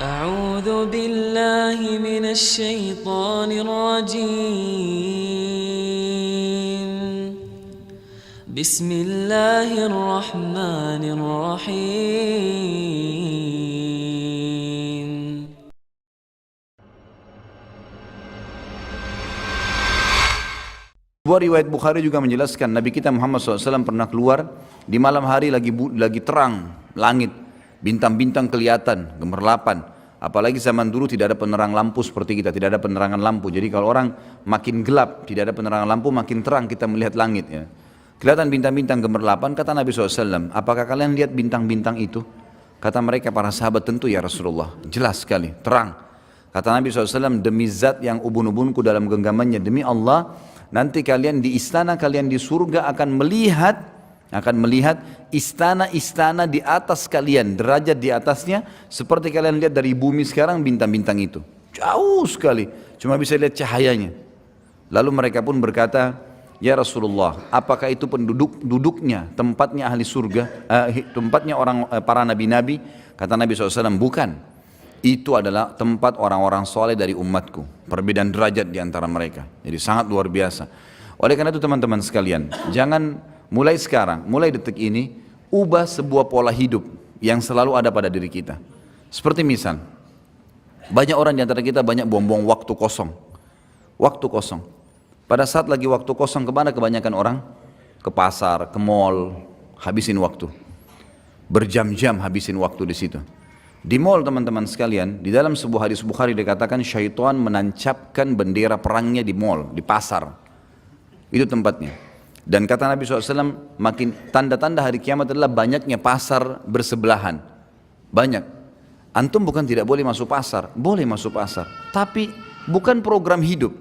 أعوذ بالله من الشيطان الرجيم بسم الله الرحمن الرحيم Sebuah riwayat Bukhari juga menjelaskan Nabi kita Muhammad SAW pernah keluar di malam hari lagi terang langit, bintang-bintang kelihatan, gemerlapan. Apalagi zaman dulu tidak ada penerang lampu seperti kita, tidak ada penerangan lampu. Jadi kalau orang makin gelap, tidak ada penerangan lampu, makin terang kita melihat langit. Ya. Kelihatan bintang-bintang gemerlapan, kata Nabi SAW, apakah kalian lihat bintang-bintang itu? Kata mereka para sahabat, tentu ya Rasulullah, jelas sekali, terang. Kata Nabi SAW, demi zat yang ubun-ubunku dalam genggamannya, demi Allah, nanti kalian di istana, kalian di surga akan melihat istana-istana di atas kalian, derajat di atasnya, seperti kalian lihat dari bumi sekarang bintang-bintang itu. Jauh sekali, cuma bisa lihat cahayanya. Lalu mereka pun berkata, ya Rasulullah, apakah itu duduknya, tempatnya ahli surga, tempatnya para nabi-nabi? Kata Nabi SAW, bukan. Itu adalah tempat orang-orang soleh dari umatku. Perbedaan derajat di antara mereka. Jadi sangat luar biasa. Oleh karena itu teman-teman sekalian, jangan mulai sekarang, mulai detik ini, ubah sebuah pola hidup yang selalu ada pada diri kita. Seperti misal, banyak orang di antara kita banyak buang-buang waktu kosong. Waktu kosong. Pada saat lagi waktu kosong, kemana kebanyakan orang? Ke pasar, ke mall, habisin waktu. Berjam-jam habisin waktu di situ. Di mall teman-teman sekalian, di dalam sebuah hadis Bukhari dikatakan syaitan menancapkan bendera perangnya di mall, di pasar. Itu tempatnya. Dan kata Nabi SAW, makin tanda-tanda hari kiamat adalah banyaknya pasar bersebelahan. Banyak. Antum bukan tidak boleh masuk pasar, boleh masuk pasar. Tapi bukan program hidup.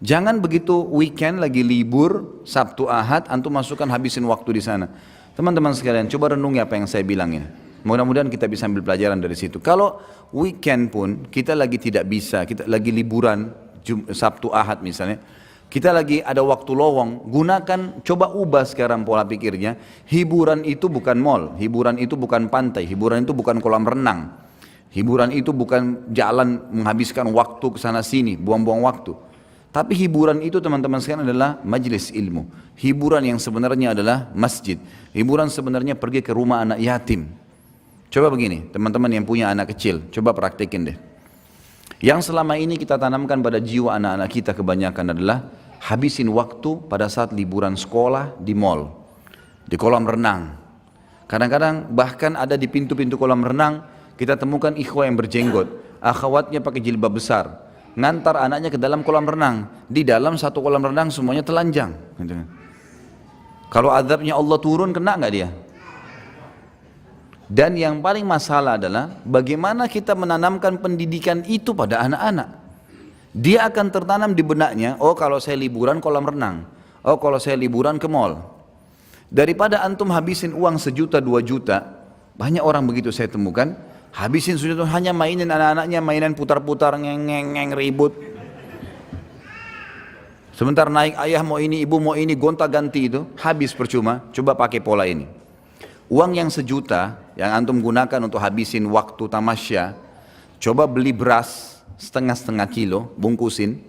Jangan begitu weekend lagi libur, Sabtu Ahad, antum masukkan habisin waktu di sana. Teman-teman sekalian, coba renungi apa yang saya bilang ini. Mudah-mudahan kita bisa ambil pelajaran dari situ. Kalau weekend pun kita lagi tidak bisa, kita lagi liburan, Sabtu Ahad misalnya, kita lagi ada waktu lowong, gunakan, coba ubah sekarang pola pikirnya. Hiburan itu bukan mall, hiburan itu bukan pantai, hiburan itu bukan kolam renang. Hiburan itu bukan jalan menghabiskan waktu ke sana sini, buang-buang waktu. Tapi hiburan itu teman-teman sekalian adalah majelis ilmu. Hiburan yang sebenarnya adalah masjid. Hiburan sebenarnya pergi ke rumah anak yatim. Coba begini, teman-teman yang punya anak kecil, coba praktekin deh. Yang selama ini kita tanamkan pada jiwa anak-anak kita kebanyakan adalah habisin waktu pada saat liburan sekolah di mall, di kolam renang. Kadang-kadang bahkan ada di pintu-pintu kolam renang, kita temukan ikhwah yang berjenggot, akhwatnya pakai jilbab besar, ngantar anaknya ke dalam kolam renang. Di dalam satu kolam renang semuanya telanjang. Kalau azabnya Allah turun, kena nggak dia? Dan yang paling masalah adalah bagaimana kita menanamkan pendidikan itu pada anak-anak. Dia akan tertanam di benaknya, oh kalau saya liburan kolam renang, oh kalau saya liburan ke mall. Daripada antum habisin uang 1 juta 2 juta, banyak orang begitu saya temukan, habisin sudah hanya mainin anak-anaknya, mainan putar-putar, ngeng ribut. Sebentar naik ayah mau ini, ibu mau ini, gonta-ganti itu, habis percuma. Coba pakai pola ini. Uang yang 1 juta yang antum gunakan untuk habisin waktu tamasya, coba beli beras setengah kilo, bungkusin,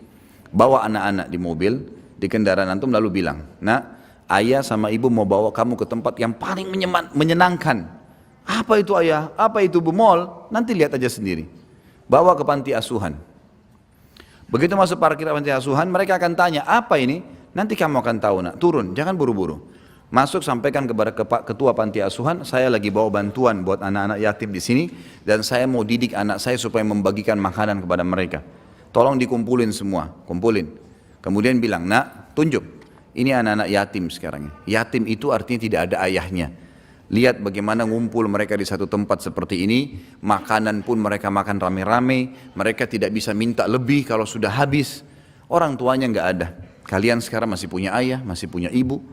bawa anak-anak di mobil, di kendaraan antum lalu bilang, nak, ayah sama ibu mau bawa kamu ke tempat yang paling menyenangkan. Apa itu ayah? Apa itu bu? Mall? Nanti lihat aja sendiri. Bawa ke panti asuhan. Begitu masuk parkir panti asuhan, mereka akan tanya, apa ini? Nanti kamu akan tahu nak, turun, jangan buru-buru. Masuk sampaikan kepada ketua panti asuhan, saya lagi bawa bantuan buat anak-anak yatim di sini dan saya mau didik anak saya supaya membagikan makanan kepada mereka. Tolong dikumpulin semua, kumpulin. Kemudian bilang, nak, tunjuk. Ini anak-anak yatim sekarang. Yatim itu artinya tidak ada ayahnya. Lihat bagaimana ngumpul mereka di satu tempat seperti ini, makanan pun mereka makan rame-rame, mereka tidak bisa minta lebih kalau sudah habis. Orang tuanya nggak ada. Kalian sekarang masih punya ayah, masih punya ibu.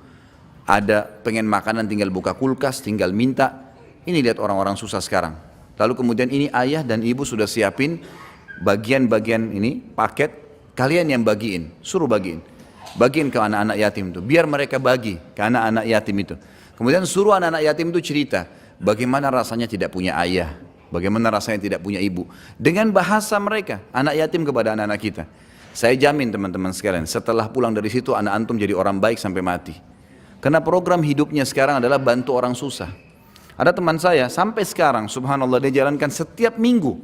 Ada pengen makanan tinggal buka kulkas, tinggal minta. Ini lihat orang-orang susah sekarang. Lalu kemudian ini ayah dan ibu sudah siapin bagian-bagian ini, paket, kalian yang bagiin, suruh bagiin. Bagiin ke anak-anak yatim itu, biar mereka bagi ke anak-anak yatim itu. Kemudian suruh anak-anak yatim itu cerita, bagaimana rasanya tidak punya ayah, bagaimana rasanya tidak punya ibu. Dengan bahasa mereka, anak yatim kepada anak-anak kita. Saya jamin teman-teman sekalian, setelah pulang dari situ anak antum jadi orang baik sampai mati. Karena program hidupnya sekarang adalah bantu orang susah. Ada teman saya sampai sekarang, subhanallah, dia jalankan setiap minggu.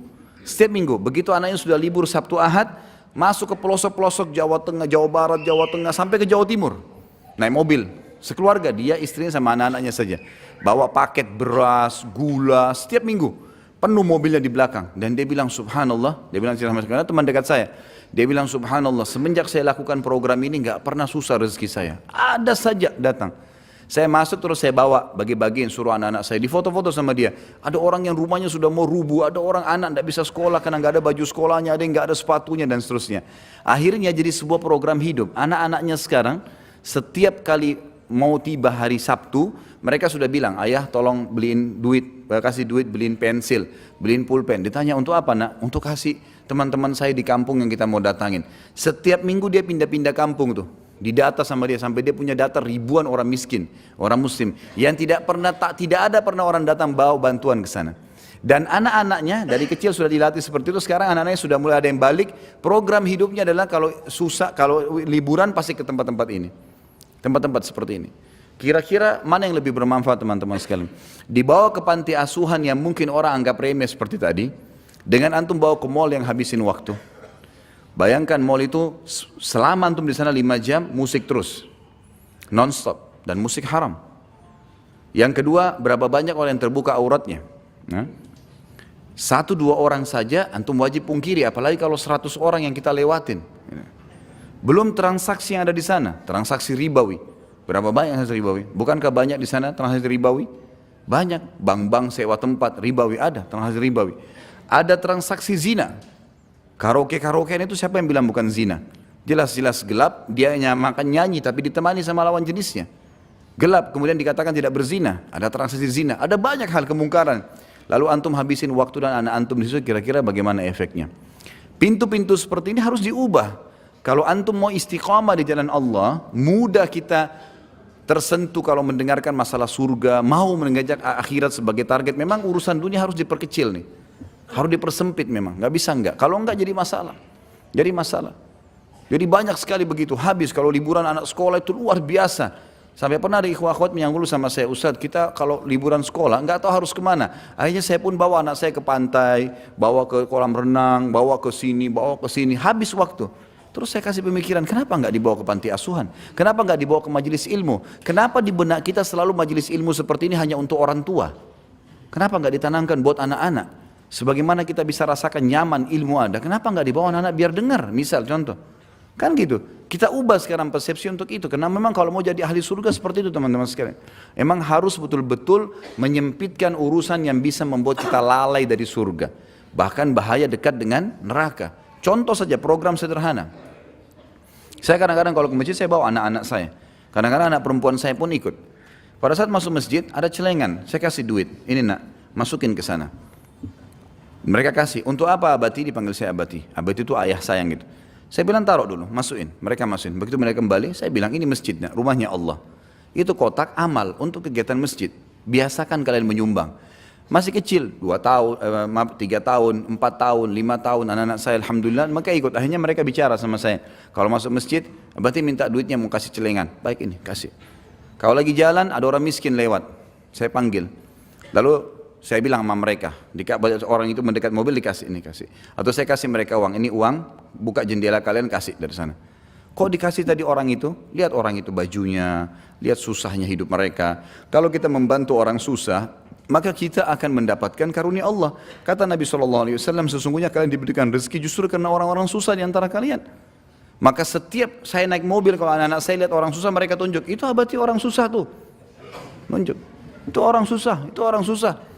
Setiap minggu, begitu anaknya sudah libur Sabtu Ahad, masuk ke pelosok-pelosok Jawa Tengah, Jawa Barat, Jawa Tengah, sampai ke Jawa Timur. Naik mobil, sekeluarga, dia, istrinya sama anak-anaknya saja. Bawa paket beras, gula, setiap minggu. Penuh mobilnya di belakang. Dan dia bilang subhanallah, dia bilang karena teman dekat saya. Dia bilang subhanallah, semenjak saya lakukan program ini gak pernah susah rezeki saya. Ada saja datang. Saya masuk terus saya bawa, bagi-bagiin, suruh anak-anak saya, di foto-foto sama dia. Ada orang yang rumahnya sudah mau rubuh, ada orang anak tidak bisa sekolah karena nggak ada baju sekolahnya, ada yang nggak ada sepatunya dan seterusnya. Akhirnya jadi sebuah program hidup. Anak-anaknya sekarang setiap kali mau tiba hari Sabtu, mereka sudah bilang, ayah tolong beliin duit, kasih duit beliin pensil, beliin pulpen. Ditanya untuk apa nak? Untuk kasih teman-teman saya di kampung yang kita mau datangin. Setiap minggu dia pindah-pindah kampung tuh. Didata sama dia sampai dia punya data ribuan orang miskin, orang muslim yang tidak ada pernah orang datang bawa bantuan ke sana. Dan anak-anaknya dari kecil sudah dilatih seperti itu. Sekarang anak-anaknya sudah mulai ada yang balik. Program hidupnya adalah kalau susah, kalau liburan pasti ke tempat-tempat ini, tempat-tempat seperti ini. Kira-kira mana yang lebih bermanfaat teman-teman sekalian? Dibawa ke panti asuhan yang mungkin orang anggap remeh seperti tadi, dengan antum bawa ke mall yang habisin waktu. Bayangkan mall itu selama antum di sana 5 jam musik terus, non-stop, dan musik haram. Yang kedua, berapa banyak orang yang terbuka auratnya? Nah, 1-2 orang saja antum wajib pungkiri, apalagi kalau 100 orang yang kita lewatin. Belum transaksi yang ada di sana, transaksi ribawi. Berapa banyak transaksi ribawi? Bukankah banyak di sana transaksi ribawi? Banyak, bank-bank sewa tempat ribawi ada, transaksi ribawi. Ada transaksi zina. Karaoke-karaokean itu siapa yang bilang bukan zina? Jelas-jelas gelap, dia makan nyanyi tapi ditemani sama lawan jenisnya. Gelap, kemudian dikatakan tidak berzina, ada transaksi zina, ada banyak hal kemungkaran. Lalu antum habisin waktu dan anak antum di situ, kira-kira bagaimana efeknya? Pintu-pintu seperti ini harus diubah. Kalau antum mau istiqamah di jalan Allah, mudah kita tersentuh kalau mendengarkan masalah surga, mau mengajak akhirat sebagai target. Memang urusan dunia harus diperkecil nih. Harus dipersempit memang, nggak bisa nggak. Kalau nggak jadi masalah, jadi masalah. Jadi banyak sekali begitu. Habis kalau liburan anak sekolah itu luar biasa. Sampai pernah ada ikhwah-akhwat yang dulu sama saya, Ustadz kita kalau liburan sekolah nggak tahu harus kemana. Akhirnya saya pun bawa anak saya ke pantai, bawa ke kolam renang, bawa ke sini. Habis waktu. Terus saya kasih pemikiran, kenapa nggak dibawa ke panti asuhan? Kenapa nggak dibawa ke majelis ilmu? Kenapa di benak kita selalu majelis ilmu seperti ini hanya untuk orang tua? Kenapa nggak ditanamkan buat anak-anak? Sebagaimana kita bisa rasakan nyaman ilmu ada, kenapa nggak dibawa anak-anak biar dengar? Misal contoh, kan gitu. Kita ubah sekarang persepsi untuk itu, karena memang kalau mau jadi ahli surga seperti itu teman-teman sekalian. Emang harus betul-betul menyempitkan urusan yang bisa membuat kita lalai dari surga. Bahkan bahaya dekat dengan neraka. Contoh saja program sederhana. Saya kadang-kadang kalau ke masjid saya bawa anak-anak saya. Kadang-kadang anak perempuan saya pun ikut. Pada saat masuk masjid ada celengan, saya kasih duit. Ini nak, masukin ke sana. Mereka kasih, untuk apa Abati? Dipanggil saya Abati. Abati itu ayah sayang gitu. Saya bilang taruh dulu, masukin. Mereka masukin. Begitu mereka kembali, saya bilang ini masjidnya, rumahnya Allah. Itu kotak amal untuk kegiatan masjid. Biasakan kalian menyumbang. Masih kecil, 2 tahun, 3 tahun, 4 tahun, 5 tahun, anak-anak saya alhamdulillah, maka ikut. Akhirnya mereka bicara sama saya. Kalau masuk masjid, Abati minta duitnya mau kasih celengan. Baik ini, kasih. Kalau lagi jalan, ada orang miskin lewat. Saya panggil. Lalu saya bilang sama mereka, orang itu mendekat mobil dikasih ini kasih. Atau saya kasih mereka uang, ini uang, buka jendela kalian kasih dari sana. Kok dikasih tadi orang itu? Lihat orang itu bajunya, lihat susahnya hidup mereka. Kalau kita membantu orang susah, maka kita akan mendapatkan karunia Allah. Kata Nabi SAW, sesungguhnya kalian diberikan rezeki justru karena orang-orang susah di antara kalian. Maka setiap saya naik mobil, kalau anak-anak saya lihat orang susah, mereka tunjuk, itu Abati orang susah tuh. Tunjuk, itu orang susah.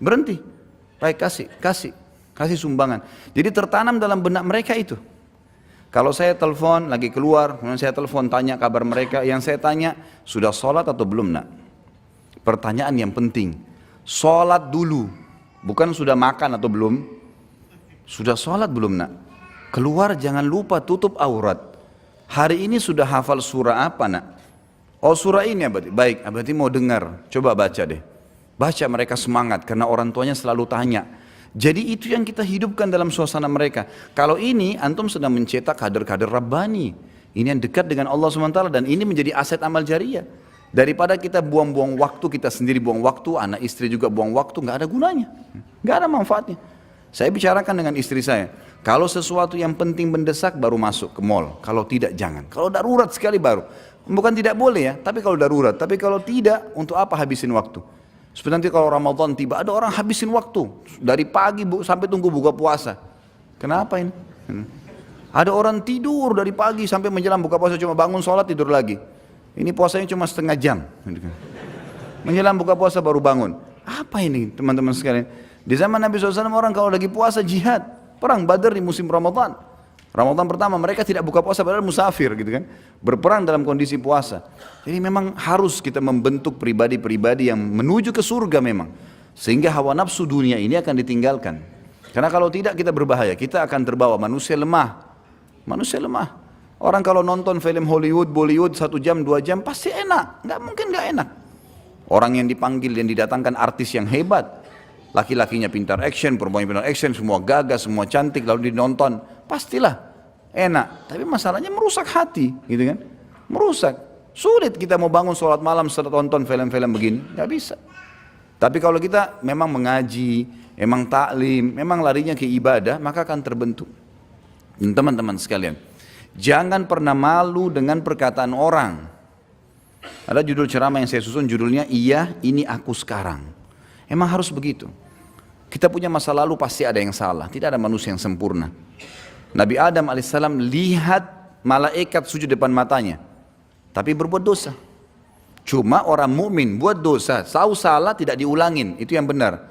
Berhenti, baik kasih sumbangan. Jadi tertanam dalam benak mereka itu. Kalau saya telepon lagi keluar, kemudian saya telepon tanya kabar mereka, yang saya tanya sudah sholat atau belum nak? Pertanyaan yang penting, sholat dulu, bukan sudah makan atau belum. Sudah sholat belum nak? Keluar jangan lupa tutup aurat. Hari ini sudah hafal surah apa nak? Oh surah ini Abati, baik Abati mau dengar, coba baca deh. Baca mereka semangat karena orang tuanya selalu tanya. Jadi itu yang kita hidupkan dalam suasana mereka. Kalau ini antum sedang mencetak kader-kader Rabbani. Ini yang dekat dengan Allah SWT dan ini menjadi aset amal jariah. Daripada kita buang-buang waktu, kita sendiri buang waktu, anak istri juga buang waktu, nggak ada gunanya, nggak ada manfaatnya. Saya bicarakan dengan istri saya, kalau sesuatu yang penting mendesak baru masuk ke mall, kalau tidak jangan. Kalau darurat sekali baru, bukan tidak boleh ya, tapi kalau darurat. Tapi kalau tidak, untuk apa habisin waktu? Seperti nanti kalau Ramadan tiba, ada orang habisin waktu dari pagi sampai tunggu buka puasa. Kenapa ini? Ada orang tidur dari pagi sampai menjelang buka puasa, cuma bangun sholat tidur lagi. Ini puasanya cuma setengah jam. Menjelang buka puasa baru bangun. Apa ini teman-teman sekalian? Di zaman Nabi SAW orang kalau lagi puasa jihad. Perang Badar di musim Ramadan. Ramadan pertama mereka tidak buka puasa padahal musafir gitu kan. Berperang dalam kondisi puasa. Jadi memang harus kita membentuk pribadi-pribadi yang menuju ke surga memang. Sehingga hawa nafsu dunia ini akan ditinggalkan. Karena kalau tidak kita berbahaya. Kita akan terbawa manusia lemah. Manusia lemah. Orang kalau nonton film Hollywood, Bollywood 1 jam, 2 jam pasti enak. Nggak mungkin nggak enak. Orang yang dipanggil, yang didatangkan artis yang hebat. Laki-lakinya pintar action, perempuan pintar action, semua gagah, semua cantik, lalu dinonton. Pastilah enak. Tapi masalahnya merusak hati, gitu kan. Merusak. Sulit kita mau bangun sholat malam setelah tonton film-film begini. Nggak bisa. Tapi kalau kita memang mengaji, memang taklim, memang larinya ke ibadah, maka akan terbentuk. Dan teman-teman sekalian, jangan pernah malu dengan perkataan orang. Ada judul ceramah yang saya susun, judulnya Iya, Ini Aku Sekarang. Emang harus begitu. Kita punya masa lalu pasti ada yang salah. Tidak ada manusia yang sempurna. Nabi Adam alaihissalam lihat malaikat sujud depan matanya, tapi berbuat dosa. Cuma orang mukmin buat dosa, tahu salah tidak diulangin, itu yang benar.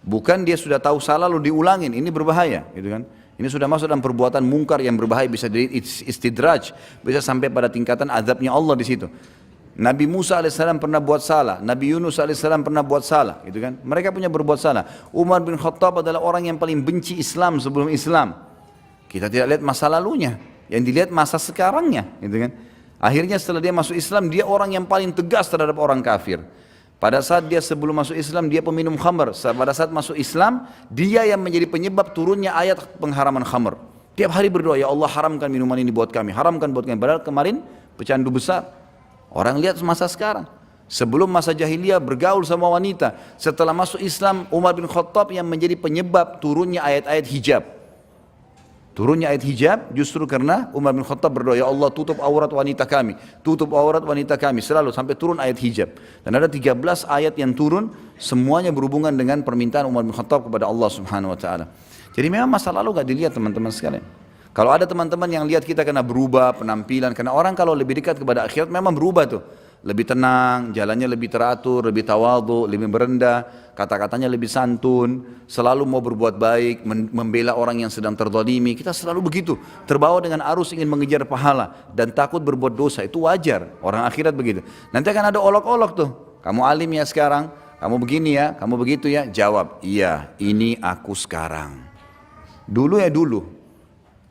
Bukan dia sudah tahu salah lalu diulangin, ini berbahaya, gitu kan? Ini sudah masuk dalam perbuatan mungkar yang berbahaya, bisa jadi istidraj, bisa sampai pada tingkatan azabnya Allah di situ. Nabi Musa alaihissalam pernah buat salah, Nabi Yunus alaihissalam pernah buat salah, gitu kan? Mereka punya berbuat salah. Umar bin Khattab adalah orang yang paling benci Islam sebelum Islam. Kita tidak lihat masa lalunya, yang dilihat masa sekarangnya, gitu kan? Akhirnya setelah dia masuk Islam, dia orang yang paling tegas terhadap orang kafir. Pada saat dia sebelum masuk Islam, dia peminum khamr. Pada saat masuk Islam, dia yang menjadi penyebab turunnya ayat pengharaman khamr. Tiap hari berdoa, ya Allah haramkan minuman ini buat kami, haramkan buat kami. Padahal kemarin pecandu besar. Orang lihat masa sekarang. Sebelum masa jahiliyah bergaul sama wanita. Setelah masuk Islam, Umar bin Khattab yang menjadi penyebab turunnya ayat-ayat hijab. Turunnya ayat hijab justru karena Umar bin Khattab berdoa, ya Allah tutup aurat wanita kami, tutup aurat wanita kami, selalu sampai turun ayat hijab. Dan ada 13 ayat yang turun, semuanya berhubungan dengan permintaan Umar bin Khattab kepada Allah Subhanahu wa taala. Jadi memang masa lalu gak dilihat teman-teman sekalian. Kalau ada teman-teman yang lihat kita kena berubah penampilan, karena orang kalau lebih dekat kepada akhirat memang berubah tuh. Lebih tenang, jalannya lebih teratur, lebih tawadhu, lebih merendah, kata-katanya lebih santun, selalu mau berbuat baik, membela orang yang sedang terzalimi. Kita selalu begitu, terbawa dengan arus ingin mengejar pahala dan takut berbuat dosa. Itu wajar, orang akhirat begitu. Nanti akan ada olok-olok tuh, kamu alim ya sekarang, kamu begini ya, kamu begitu ya. Jawab, iya ini aku sekarang. Dulu ya dulu.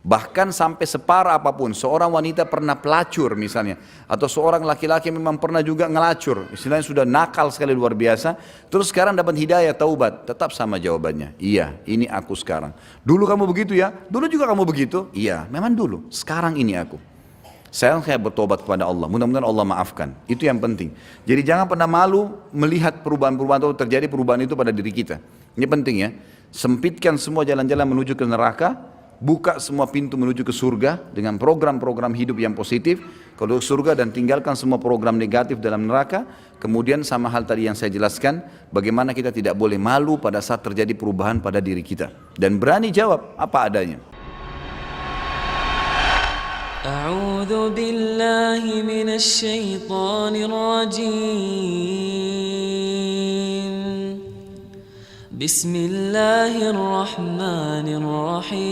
Bahkan sampai separah apapun, seorang wanita pernah pelacur misalnya, atau seorang laki-laki memang pernah juga ngelacur, istilahnya sudah nakal sekali luar biasa, terus sekarang dapat hidayah, taubat, tetap sama jawabannya, iya ini aku sekarang. Dulu kamu begitu ya, dulu juga kamu begitu, iya memang dulu, sekarang ini aku. Saya bertobat kepada Allah, mudah-mudahan Allah maafkan, itu yang penting. Jadi jangan pernah malu melihat perubahan-perubahan atau terjadi perubahan itu pada diri kita. Ini penting ya, sempitkan semua jalan-jalan menuju ke neraka, buka semua pintu menuju ke surga dengan program-program hidup yang positif ke surga, dan tinggalkan semua program negatif dalam neraka. Kemudian sama hal tadi yang saya jelaskan, bagaimana kita tidak boleh malu pada saat terjadi perubahan pada diri kita dan berani jawab apa adanya. A'udzu billahi minasy syaithanir rajim. بسم الله الرحمن الرحيم